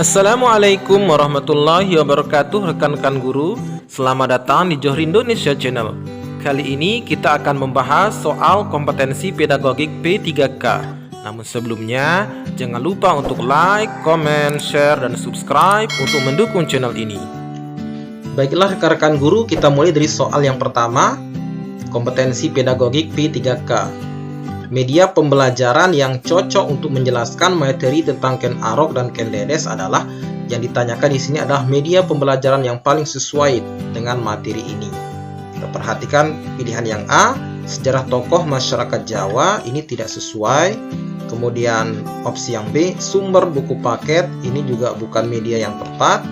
Assalamualaikum warahmatullahi wabarakatuh rekan-rekan guru. Selamat datang di Johri Indonesia Channel. Kali ini kita akan membahas soal kompetensi pedagogik P3K. Namun sebelumnya, jangan lupa untuk like, comment, share, dan subscribe untuk mendukung channel ini. Baiklah rekan-rekan guru, kita mulai dari soal yang pertama, kompetensi pedagogik P3K. Media pembelajaran yang cocok untuk menjelaskan materi tentang Ken Arok dan Ken Dedes adalah, yang ditanyakan di sini adalah media pembelajaran yang paling sesuai dengan materi ini. Kita perhatikan pilihan yang A, sejarah tokoh masyarakat Jawa, ini tidak sesuai. Kemudian opsi yang B, sumber buku paket, ini juga bukan media yang tepat.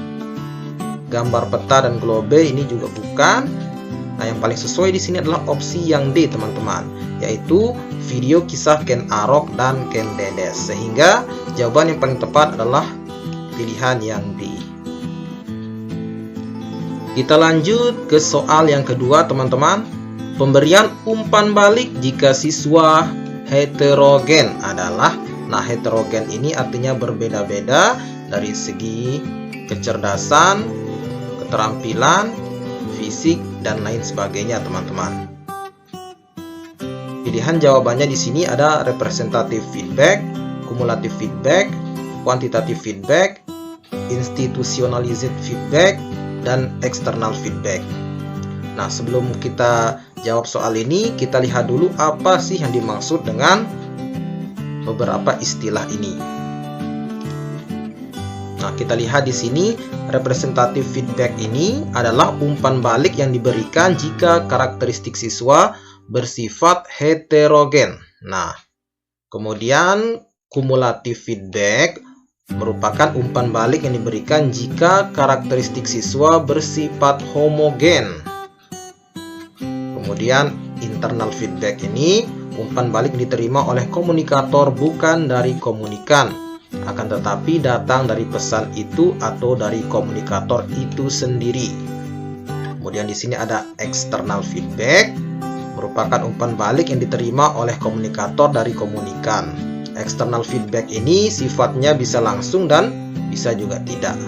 Gambar peta dan globe, ini juga bukan. Nah, yang paling sesuai di sini adalah opsi yang D, teman-teman, yaitu video kisah Ken Arok dan Ken Dedes. Sehingga jawaban yang paling tepat adalah pilihan yang D. Kita lanjut ke soal yang kedua, teman-teman. Pemberian umpan balik jika siswa heterogen adalah, nah heterogen ini artinya berbeda-beda dari segi kecerdasan, keterampilan, fisik, dan lain sebagainya, teman-teman. Pilihan jawabannya di sini ada representative feedback, kumulatif feedback, quantitative feedback, institutionalized feedback, dan external feedback. Nah, sebelum kita jawab soal ini, kita lihat dulu apa sih yang dimaksud dengan beberapa istilah ini. Nah, kita lihat di sini representative feedback ini adalah umpan balik yang diberikan jika karakteristik siswa bersifat heterogen. Nah, kemudian kumulatif feedback merupakan umpan balik yang diberikan jika karakteristik siswa bersifat homogen. Kemudian internal feedback ini umpan balik diterima oleh komunikator bukan dari komunikan, akan tetapi datang dari pesan itu atau dari komunikator itu sendiri. Kemudian di sini ada external feedback, merupakan umpan balik yang diterima oleh komunikator dari komunikan. External feedback ini sifatnya bisa langsung dan bisa juga tidak.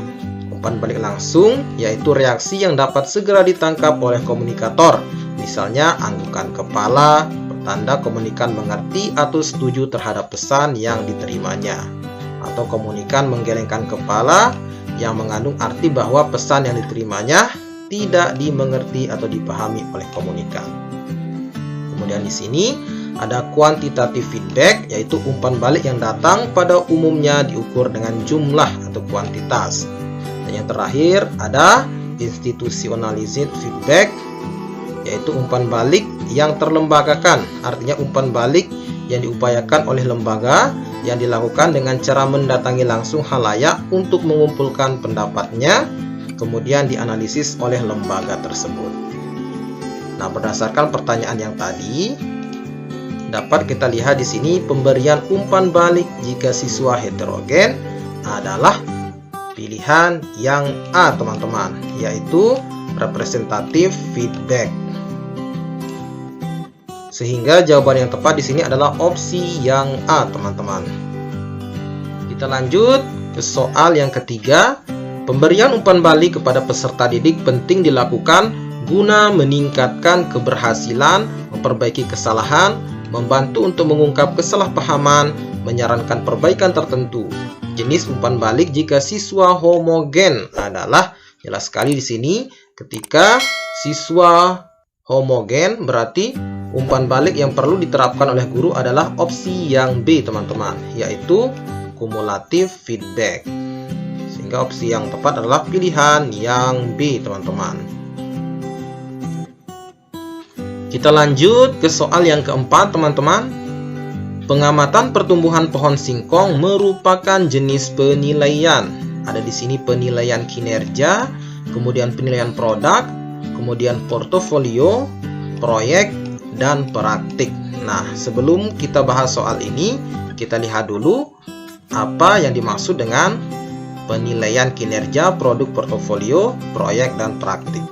Umpan balik langsung yaitu reaksi yang dapat segera ditangkap oleh komunikator, misalnya anggukan kepala, pertanda komunikan mengerti atau setuju terhadap pesan yang diterimanya. Atau komunikan menggelengkan kepala yang mengandung arti bahwa pesan yang diterimanya tidak dimengerti atau dipahami oleh komunikan. Kemudian di sini ada quantitative feedback, yaitu umpan balik yang datang pada umumnya diukur dengan jumlah atau kuantitas. Dan yang terakhir ada institutionalized feedback, yaitu umpan balik yang terlembagakan, artinya umpan balik yang diupayakan oleh lembaga yang dilakukan dengan cara mendatangi langsung khalayak untuk mengumpulkan pendapatnya, kemudian dianalisis oleh lembaga tersebut. Nah, berdasarkan pertanyaan yang tadi, dapat kita lihat di sini pemberian umpan balik jika siswa heterogen adalah pilihan yang A, teman-teman, yaitu representative feedback. Sehingga jawaban yang tepat di sini adalah opsi yang A, teman-teman. Kita lanjut ke soal yang ketiga. Pemberian umpan balik kepada peserta didik penting dilakukan guna meningkatkan keberhasilan, memperbaiki kesalahan, membantu untuk mengungkap kesalahpahaman, menyarankan perbaikan tertentu. Jenis umpan balik jika siswa homogen adalah, jelas sekali di sini, ketika siswa homogen berarti umpan balik yang perlu diterapkan oleh guru adalah opsi yang B, teman-teman, yaitu kumulatif feedback. Sehingga opsi yang tepat adalah pilihan yang B, teman-teman. Kita lanjut ke soal yang keempat, teman-teman. Pengamatan pertumbuhan pohon singkong merupakan jenis penilaian. Ada di sini penilaian kinerja, kemudian penilaian produk, kemudian portofolio, proyek, dan praktik. Nah, sebelum kita bahas soal ini, kita lihat dulu apa yang dimaksud dengan penilaian kinerja, produk, portofolio, proyek, dan praktik.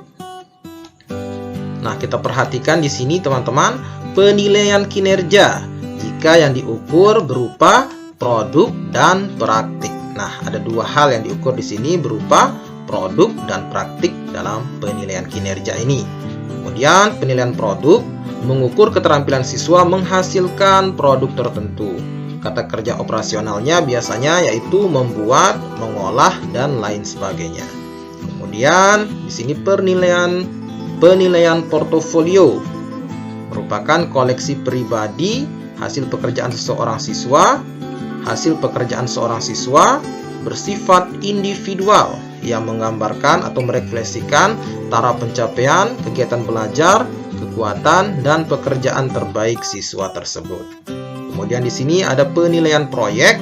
Nah, kita perhatikan di sini, teman-teman, penilaian kinerja jika yang diukur berupa produk dan praktik. Nah, ada dua hal yang diukur di sini berupa produk dan praktik dalam penilaian kinerja ini. Kemudian, penilaian produk mengukur keterampilan siswa menghasilkan produk tertentu. Kata kerja operasionalnya biasanya yaitu membuat, mengolah, dan lain sebagainya. Kemudian, di sini penilaian portofolio merupakan koleksi pribadi hasil pekerjaan seorang siswa. Hasil pekerjaan seorang siswa bersifat individual yang menggambarkan atau merefleksikan taraf pencapaian, kegiatan belajar, kekuatan, dan pekerjaan terbaik siswa tersebut. Kemudian di sini ada penilaian proyek,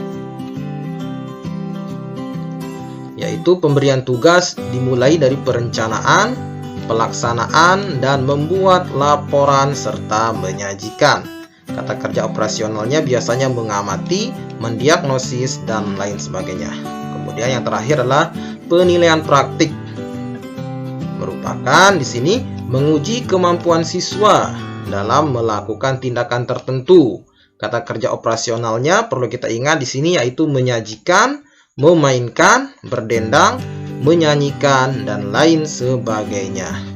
yaitu pemberian tugas dimulai dari perencanaan, pelaksanaan, dan membuat laporan serta menyajikan. Kata kerja operasionalnya biasanya mengamati, mendiagnosis, dan lain sebagainya. Kemudian yang terakhir adalah penilaian praktik. Merupakan di sini menguji kemampuan siswa dalam melakukan tindakan tertentu. Kata kerja operasionalnya perlu kita ingat di sini yaitu menyajikan, memainkan, berdendang, menyanyikan, dan lain sebagainya.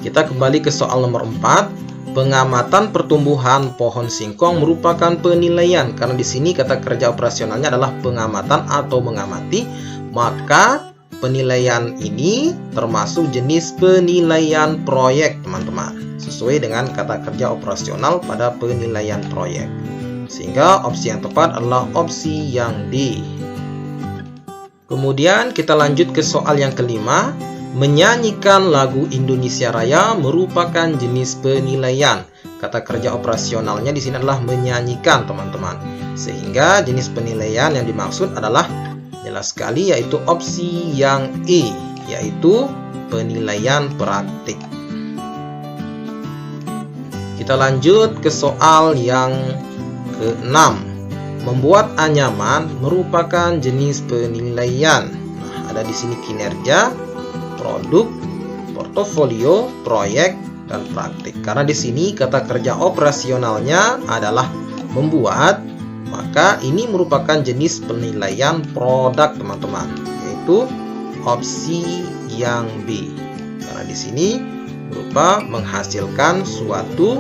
Kita kembali ke soal nomor 4. Pengamatan pertumbuhan pohon singkong merupakan penilaian. Karena di sini kata kerja operasionalnya adalah pengamatan atau mengamati, maka penilaian ini termasuk jenis penilaian proyek, teman-teman. Sesuai dengan kata kerja operasional pada penilaian proyek. Sehingga opsi yang tepat adalah opsi yang D. Kemudian kita lanjut ke soal yang kelima. Menyanyikan lagu Indonesia Raya merupakan jenis penilaian. Kata kerja operasionalnya di sini adalah menyanyikan, teman-teman. Sehingga jenis penilaian yang dimaksud adalah jelas sekali yaitu opsi yang E, yaitu penilaian praktik. Kita lanjut ke soal yang ke-6. Membuat anyaman merupakan jenis penilaian. Nah, ada di sini kinerja, produk, portofolio, proyek, dan praktik. Karena di sini kata kerja operasionalnya adalah membuat, maka ini merupakan jenis penilaian produk, teman-teman, yaitu opsi yang B. Karena di sini berupa menghasilkan suatu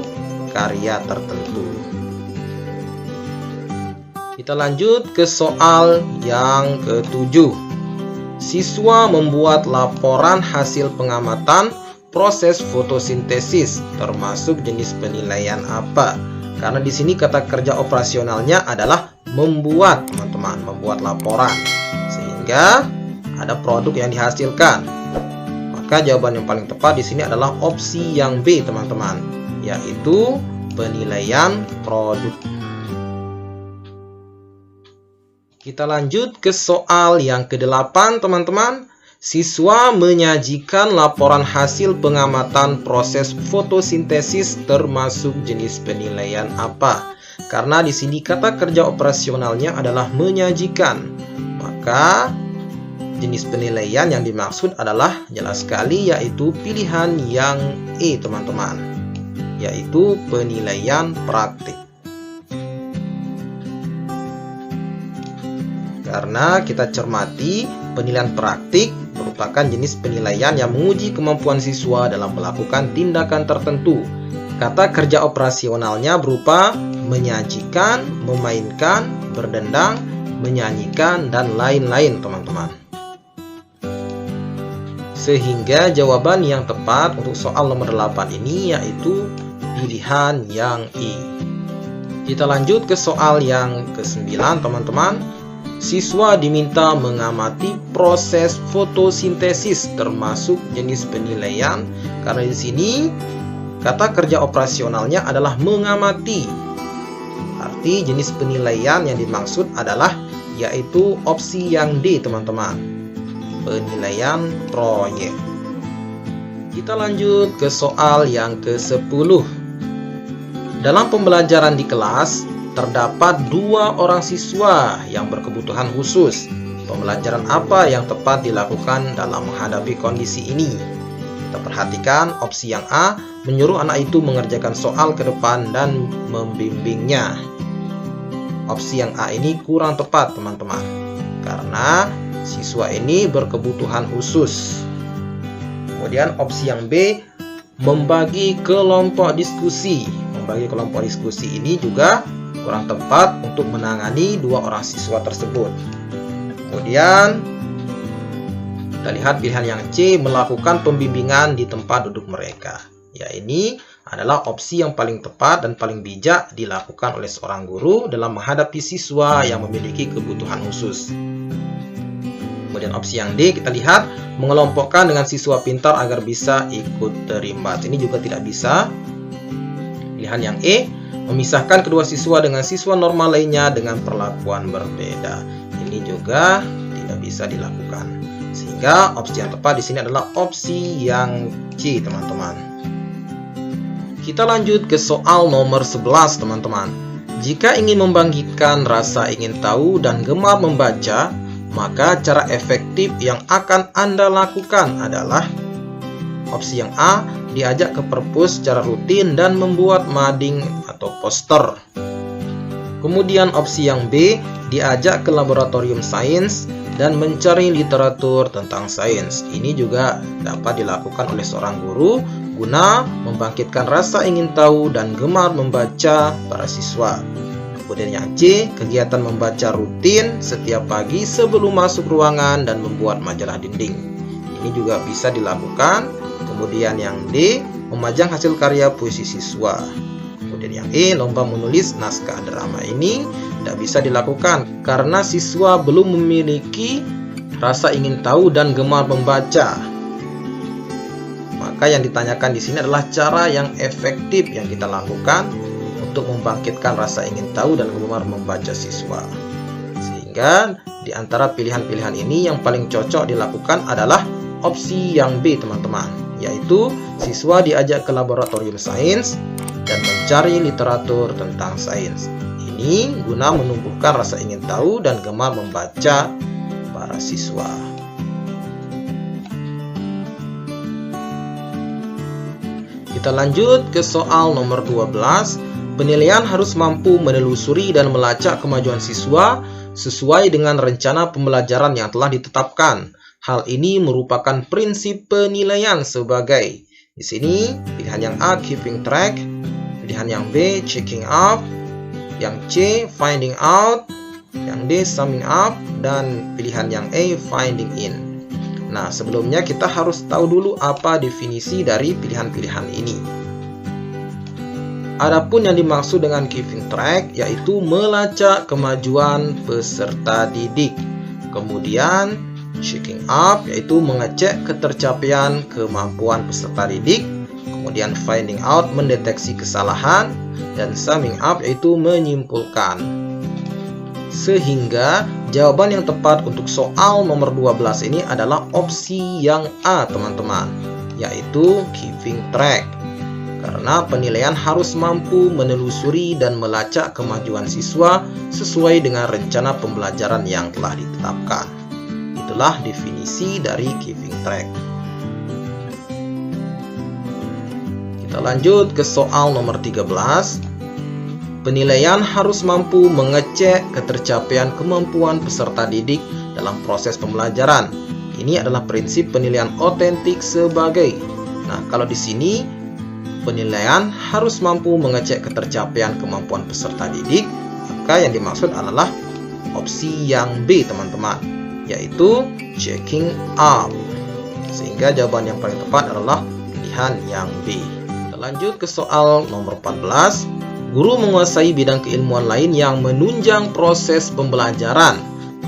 karya tertentu. Kita lanjut ke soal yang ke-7. Siswa membuat laporan hasil pengamatan proses fotosintesis, termasuk jenis penilaian apa? Karena di sini kata kerja operasionalnya adalah membuat, teman-teman, membuat laporan. Sehingga ada produk yang dihasilkan. Maka jawaban yang paling tepat di sini adalah opsi yang B, teman-teman, yaitu penilaian produk. Kita lanjut ke soal yang ke-8, teman-teman. Siswa menyajikan laporan hasil pengamatan proses fotosintesis termasuk jenis penilaian apa? Karena di sini kata kerja operasionalnya adalah menyajikan. Maka jenis penilaian yang dimaksud adalah jelas sekali yaitu pilihan yang E, teman-teman, yaitu penilaian praktik. Karena kita cermati penilaian praktik merupakan jenis penilaian yang menguji kemampuan siswa dalam melakukan tindakan tertentu. Kata kerja operasionalnya berupa menyajikan, memainkan, berdendang, menyanyikan, dan lain-lain, teman-teman. Sehingga jawaban yang tepat untuk soal nomor 8 ini yaitu pilihan yang I. Kita lanjut ke soal yang ke-9, teman-teman. Siswa diminta mengamati proses fotosintesis termasuk jenis penilaian. Karena di sini kata kerja operasionalnya adalah mengamati. Arti jenis penilaian yang dimaksud adalah yaitu opsi yang D, teman-teman, penilaian proyek. Kita lanjut ke soal yang ke-10. Dalam pembelajaran di kelas terdapat 2 orang siswa yang berkebutuhan khusus. Pembelajaran apa yang tepat dilakukan dalam menghadapi kondisi ini? Kita perhatikan opsi yang A, menyuruh anak itu mengerjakan soal ke depan dan membimbingnya. Opsi yang A ini kurang tepat, teman-teman, karena siswa ini berkebutuhan khusus. Kemudian opsi yang B, membagi kelompok diskusi. Membagi kelompok diskusi ini juga kurang tepat untuk menangani dua orang siswa tersebut. Kemudian kita lihat pilihan yang C, melakukan pembimbingan di tempat duduk mereka. Ya, ini adalah opsi yang paling tepat dan paling bijak dilakukan oleh seorang guru dalam menghadapi siswa yang memiliki kebutuhan khusus. Kemudian opsi yang D, kita lihat mengelompokkan dengan siswa pintar agar bisa ikut terlibat. Ini juga tidak bisa. Pilihan yang E, memisahkan kedua siswa dengan siswa normal lainnya dengan perlakuan berbeda. Ini juga tidak bisa dilakukan. Sehingga opsi yang tepat di sini adalah opsi yang C, teman-teman. Kita lanjut ke soal nomor 11, teman-teman. Jika ingin membangkitkan rasa ingin tahu dan gemar membaca, maka cara efektif yang akan Anda lakukan adalah opsi yang A, diajak ke perpus secara rutin dan membuat mading atau poster. Kemudian opsi yang B, diajak ke laboratorium sains dan mencari literatur tentang sains. Ini juga dapat dilakukan oleh seorang guru guna membangkitkan rasa ingin tahu dan gemar membaca para siswa. Kemudian yang C, kegiatan membaca rutin setiap pagi sebelum masuk ruangan dan membuat majalah dinding. Ini juga bisa dilakukan. Kemudian yang D, memajang hasil karya puisi siswa. Kemudian yang E, lomba menulis naskah drama. Ini tidak bisa dilakukan karena siswa belum memiliki rasa ingin tahu dan gemar membaca. Maka yang ditanyakan di sini adalah cara yang efektif yang kita lakukan untuk membangkitkan rasa ingin tahu dan gemar membaca siswa. Sehingga di antara pilihan-pilihan ini yang paling cocok dilakukan adalah opsi yang B, teman-teman, yaitu siswa diajak ke laboratorium sains dan mencari literatur tentang sains. Ini guna menumbuhkan rasa ingin tahu dan gemar membaca para siswa. Kita lanjut ke soal nomor 12. Penilaian harus mampu menelusuri dan melacak kemajuan siswa sesuai dengan rencana pembelajaran yang telah ditetapkan. Hal ini merupakan prinsip penilaian sebagai, di sini pilihan yang A, keeping track, pilihan yang B, checking up, yang C, finding out, yang D, summing up, dan pilihan yang E, finding in. Nah, sebelumnya kita harus tahu dulu apa definisi dari pilihan-pilihan ini. Adapun yang dimaksud dengan keeping track yaitu melacak kemajuan peserta didik. Kemudian checking up yaitu mengecek ketercapaian kemampuan peserta didik. Kemudian finding out mendeteksi kesalahan, dan summing up yaitu menyimpulkan. Sehingga jawaban yang tepat untuk soal nomor 12 ini adalah opsi yang A, teman-teman, yaitu keeping track. Karena penilaian harus mampu menelusuri dan melacak kemajuan siswa sesuai dengan rencana pembelajaran yang telah ditetapkan. Itulah definisi dari keeping track. Kita lanjut ke soal nomor 13. Penilaian harus mampu mengecek ketercapaian kemampuan peserta didik dalam proses pembelajaran. Ini adalah prinsip penilaian otentik sebagai. Nah, kalau di sini penilaian harus mampu mengecek ketercapaian kemampuan peserta didik, maka yang dimaksud adalah opsi yang B, teman-teman, yaitu checking up. Sehingga jawaban yang paling tepat adalah pilihan yang B. Kita lanjut ke soal nomor 14. Guru menguasai bidang keilmuan lain yang menunjang proses pembelajaran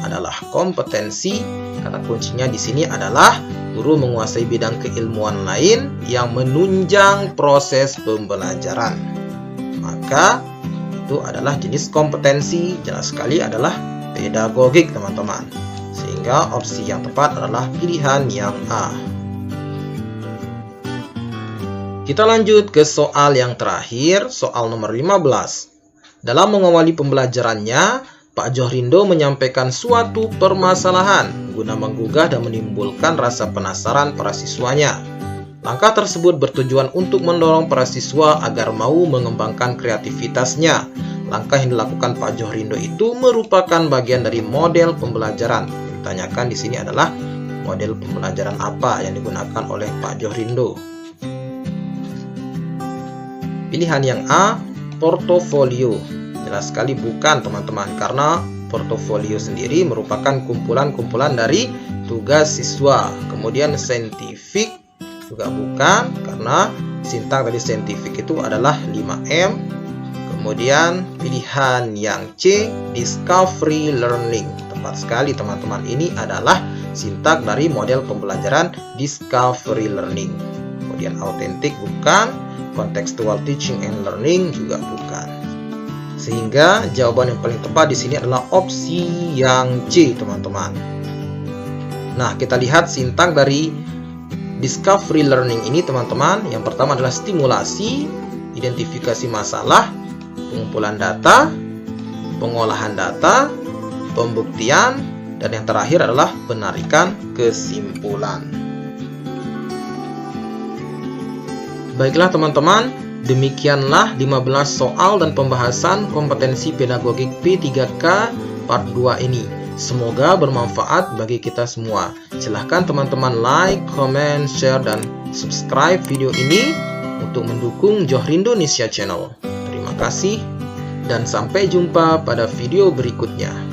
adalah kompetensi. Kata kuncinya di sini adalah guru menguasai bidang keilmuan lain yang menunjang proses pembelajaran. Maka itu adalah jenis kompetensi, jelas sekali adalah pedagogik, teman-teman. Sehingga opsi yang tepat adalah pilihan yang A. Kita lanjut ke soal yang terakhir, soal nomor 15. Dalam mengawali pembelajarannya, Pak Johrindo menyampaikan suatu permasalahan guna menggugah dan menimbulkan rasa penasaran para siswanya. Langkah tersebut bertujuan untuk mendorong para siswa agar mau mengembangkan kreativitasnya. Langkah yang dilakukan Pak Johrindo itu merupakan bagian dari model pembelajaran. Yang ditanyakan di sini adalah model pembelajaran apa yang digunakan oleh Pak Johrindo. Pilihan yang A, portofolio. Jelas sekali bukan teman-teman, karena portofolio sendiri merupakan kumpulan-kumpulan dari tugas siswa. Kemudian saintifik juga bukan, karena sintaks dari saintifik itu adalah 5M. Kemudian pilihan yang C, discovery learning. Tepat sekali teman-teman, ini adalah sintaks dari model pembelajaran discovery learning. Kemudian autentik bukan, contextual teaching and learning juga bukan. Sehingga jawaban yang paling tepat di sini adalah opsi yang C, teman-teman. Nah, kita lihat sintaks dari discovery learning ini, teman-teman. Yang pertama adalah stimulasi, identifikasi masalah, pengumpulan data, pengolahan data, pembuktian, dan yang terakhir adalah penarikan kesimpulan. Baiklah teman-teman, demikianlah 15 soal dan pembahasan kompetensi pedagogik P3K part 2 ini. Semoga bermanfaat bagi kita semua. Silahkan teman-teman like, comment, share, dan subscribe video ini untuk mendukung Johrindo Indonesia Channel. Terima kasih dan sampai jumpa pada video berikutnya.